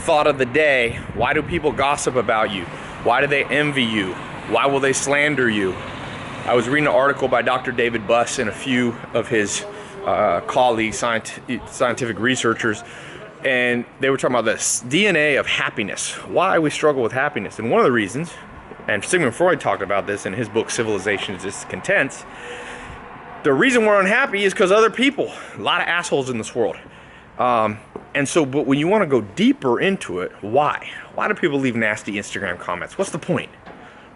Thought of the day: why do people gossip about you? Why do they envy you? Why will they slander you? I was reading an article by Dr. David Buss and a few of his colleagues, scientific researchers, and they were talking about this DNA of happiness, why we struggle with happiness. And one of the reasons, and Sigmund Freud talked about this in his book Civilization is Discontents, the reason we're unhappy is because other people, a lot of assholes in this world. And so, but when you want to go deeper into it, why? Why do people leave nasty Instagram comments? What's the point?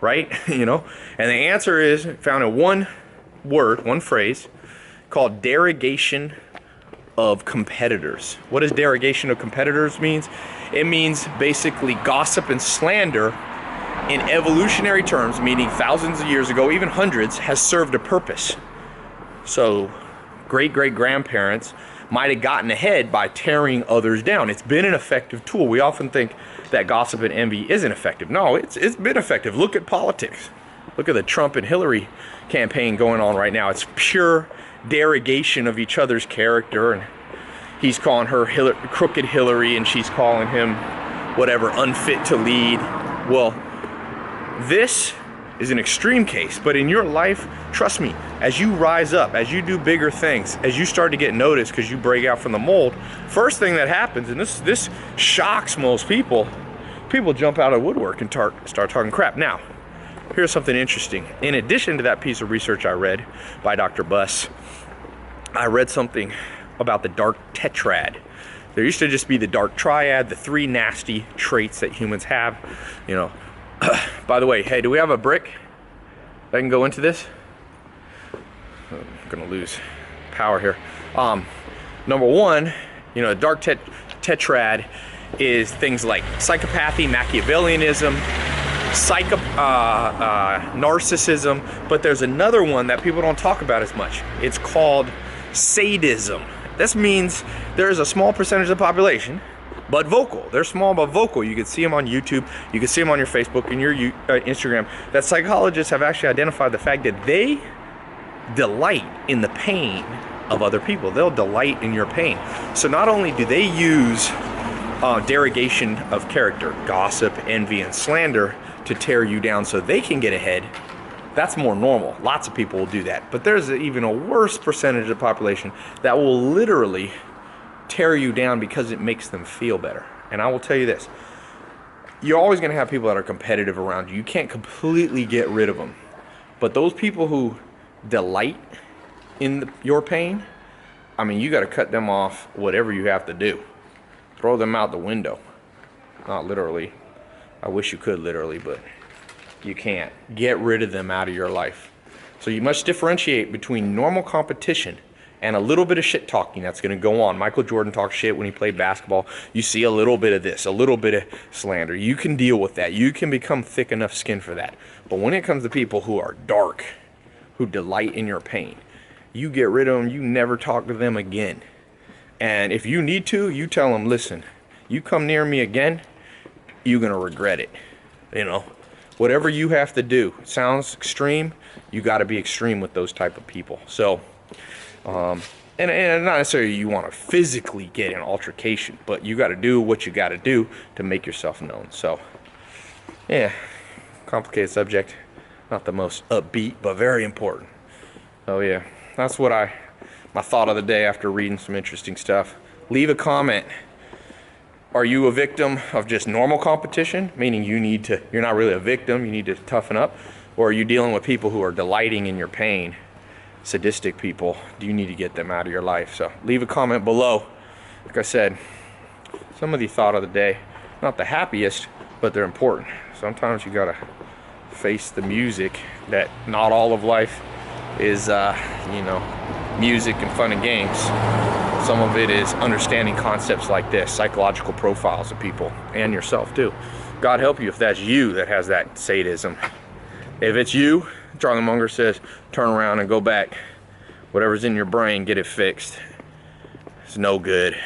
Right? You know? And the answer is found in one word, one phrase, called derogation of competitors. What does derogation of competitors means? It means basically gossip and slander in evolutionary terms, meaning thousands of years ago, even hundreds, has served a purpose. So great-great-grandparents might have gotten ahead by tearing others down. It's been an effective tool. We often think that gossip and envy isn't effective. No, it's been effective. Look at politics. Look at the Trump and Hillary campaign going on right now. It's pure derogation of each other's character, and he's calling her crooked Hillary, and she's calling him whatever, unfit to lead. Well, this is an extreme case, but in your life, trust me, as you rise up, as you do bigger things, as you start to get noticed because you break out from the mold, first thing that happens, and this shocks most people jump out of the woodwork and start talking crap. Now, here's something interesting. In addition to that piece of research I read by Dr. Buss, I read something about the dark tetrad. There used to just be the dark triad, the three nasty traits that humans have, you know. By the way, hey, do we have a brick that can go into this? I'm gonna lose power here. Number one, you know, the dark tetrad is things like psychopathy, Machiavellianism, narcissism, but there's another one that people don't talk about as much. It's called sadism. This means there's a small percentage of the population, but vocal. They're small but vocal. You can see them on YouTube. You can see them on your Facebook and your Instagram. That psychologists have actually identified the fact that they delight in the pain of other people. They'll delight in your pain. So not only do they use derogation of character, gossip, envy, and slander to tear you down so they can get ahead. That's more normal. Lots of people will do that. But there's even a worse percentage of the population that will literally tear you down because it makes them feel better. And I will tell you this, you're always going to have people that are competitive around you. You can't completely get rid of them. But those people who delight in your pain, I mean, you got to cut them off, whatever you have to do. Throw them out the window. Not literally. I wish you could literally, but you can't. Get rid of them out of your life. So you must differentiate between normal competition and a little bit of shit talking that's going to go on. Michael Jordan talks shit when he played basketball. You see a little bit of this, a little bit of slander. You can deal with that. You can become thick enough skin for that. But when it comes to people who are dark, who delight in your pain, you get rid of them. You never talk to them again. And if you need to, you tell them, listen, you come near me again, you're going to regret it. You know, whatever you have to do. It sounds extreme. You got to be extreme with those type of people. So, and not necessarily you want to physically get in altercation, but you got to do what you got to do to make yourself known. So, yeah, complicated subject, not the most upbeat, but very important. Oh yeah, that's what my thought of the day after reading some interesting stuff. Leave a comment. Are you a victim of just normal competition, meaning you're not really a victim, you need to toughen up, or are you dealing with people who are delighting in your pain? Sadistic people, do you need to get them out of your life? So leave a comment below. Like I said, some of the thought of the day, not the happiest, but they're important. Sometimes you gotta face the music that not all of life is music and fun and games. Some of it is understanding concepts like this, psychological profiles of people and yourself too. God help you if that's you that has that sadism. If it's you, Charlie Munger says, turn around and go back. Whatever's in your brain, get it fixed. It's no good.